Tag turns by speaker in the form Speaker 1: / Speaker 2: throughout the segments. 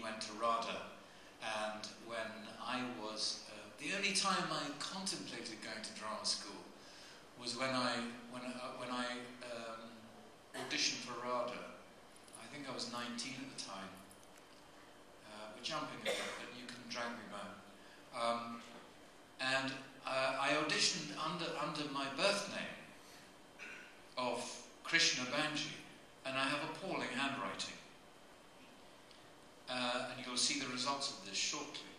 Speaker 1: went to RADA, and when I was, the only time I contemplated going to drama school was when I auditioned for RADA. I think I was 19 at the time. We're jumping a bit, but you can drag me back. And I auditioned under my birth name of Krishna Banji, and I have appalling handwriting. And you'll see the results of this shortly.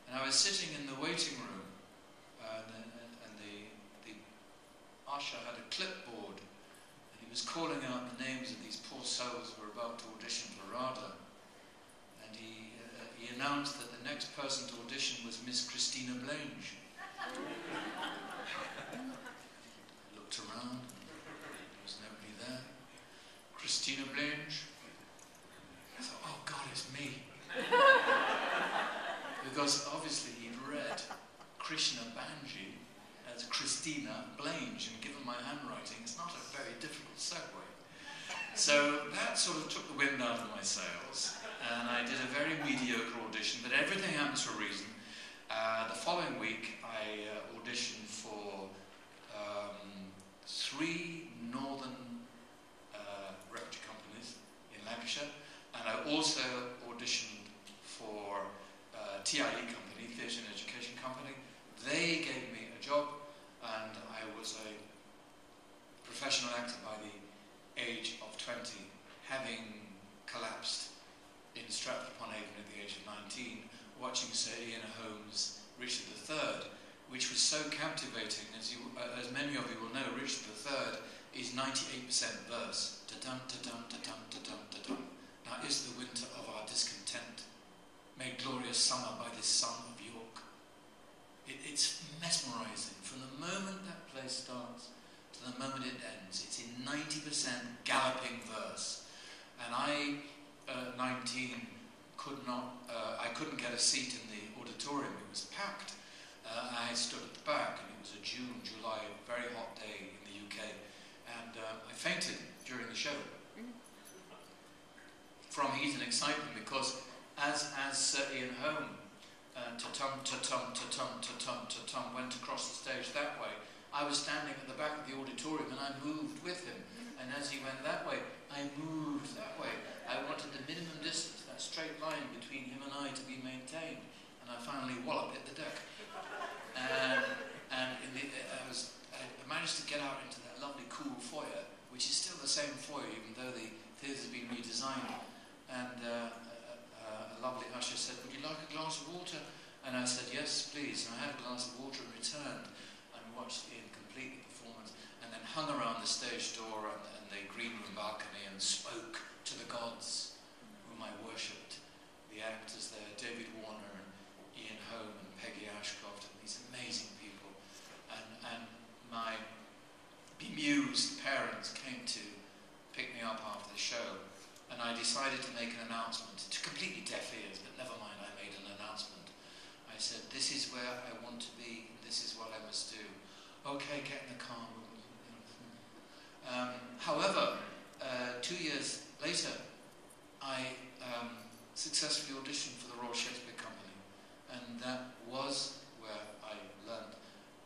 Speaker 1: And I was sitting in the waiting room, and the usher had a clipboard, and he was calling out the names of these poor souls who were about to audition for RADA. And he announced that the next person to audition was Miss Christina Blange. I looked around, and there was nobody there. Christina Blange. I thought, oh God, it's me. Because obviously he'd read Krishna Banji as Christina Blange, and given my handwriting, it's not a very difficult segue. So that sort of took the wind out of my sails, and I did a very mediocre audition, but everything happens for a reason. The following week, I auditioned for 3 northern refugee companies in Lancashire, and I also auditioned for TIE Company, Theatre and Education Company. They gave me a job, and I was a professional actor by the age of 20, having collapsed in Stratford-upon-Avon at the age of 19, watching Sir Ian Holmes' Richard III, which was so captivating. As many of you will know, Richard III is 98% verse. Da-dum, da-dum, da-dum, da-dum, da-dum. Now is the winter of our discontent, made glorious summer by this son of York. It's mesmerising. From the moment that play starts to the moment it ends, it's in 90% galloping verse. And I, 19, I couldn't get a seat in the auditorium. It was packed. I stood at the back, and it was a July, very hot day in the UK, and I fainted during the show from heat and excitement, because as Sir Ian Holmes ta-tum, ta-tum, ta-tum, ta-tum, ta-tum went across the stage that way, I was standing at the back of the auditorium, and I moved with him. And as he went that way, I moved that way. I wanted the minimum distance, that straight line between him and I, to be maintained. And I finally walloped hit the deck. And I managed to get out into that lovely cool foyer, which is still the same foyer, even though the theatre's been redesigned. And a lovely usher said, "Would you like a glass of water?" And I said, "Yes, please." And I had a glass of water and returned and watched Ian complete the performance, and then hung around the stage door and the green room balcony and spoke to the gods whom I worshipped. The actors there, David Warner and Ian Holmes and Peggy Ashcroft, and these amazing people. And my bemused parents came to pick me up after the show, and I decided to make an announcement, to completely deaf ears, but never mind, I made an announcement. I said, "This is where I want to be, this is what I must do." "Okay, get in the car." However, 2 years later, I successfully auditioned for the Royal Shakespeare Company, and that was where I learned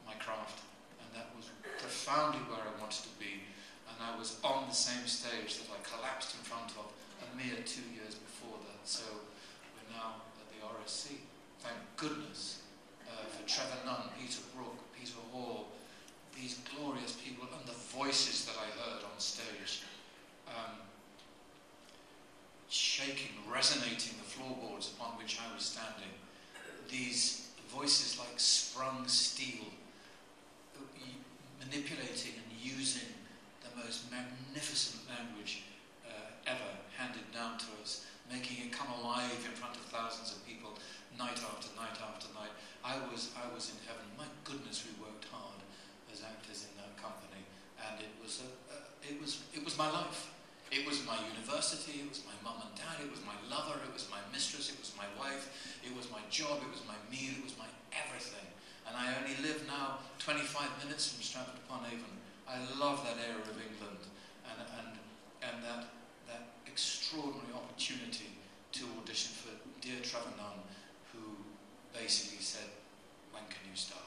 Speaker 1: my craft, and that was profoundly where I wanted to be. And I was on the same stage that I collapsed in front of a mere 2 years before that. So we're now at the RSC. Thank goodness for Trevor Nunn, Peter Brook, Peter Hall, these glorious people, and the voices that I heard on stage, shaking, resonating the floorboards upon which I was standing. These voices like sprung steel, manipulating and using the most magnificent language ever handed down to us, making it come alive in front of thousands of people, night after night after night. I was in heaven. My goodness, we worked hard as actors in that company, and it was my life. It was my university. It was my mum and dad. It was my lover. It was my mistress. It was my wife. It was my job. It was my meal. It was my everything. And I only live now 25 minutes from Stratford-upon-Avon. I love that area of England, and that extraordinary opportunity to audition for star.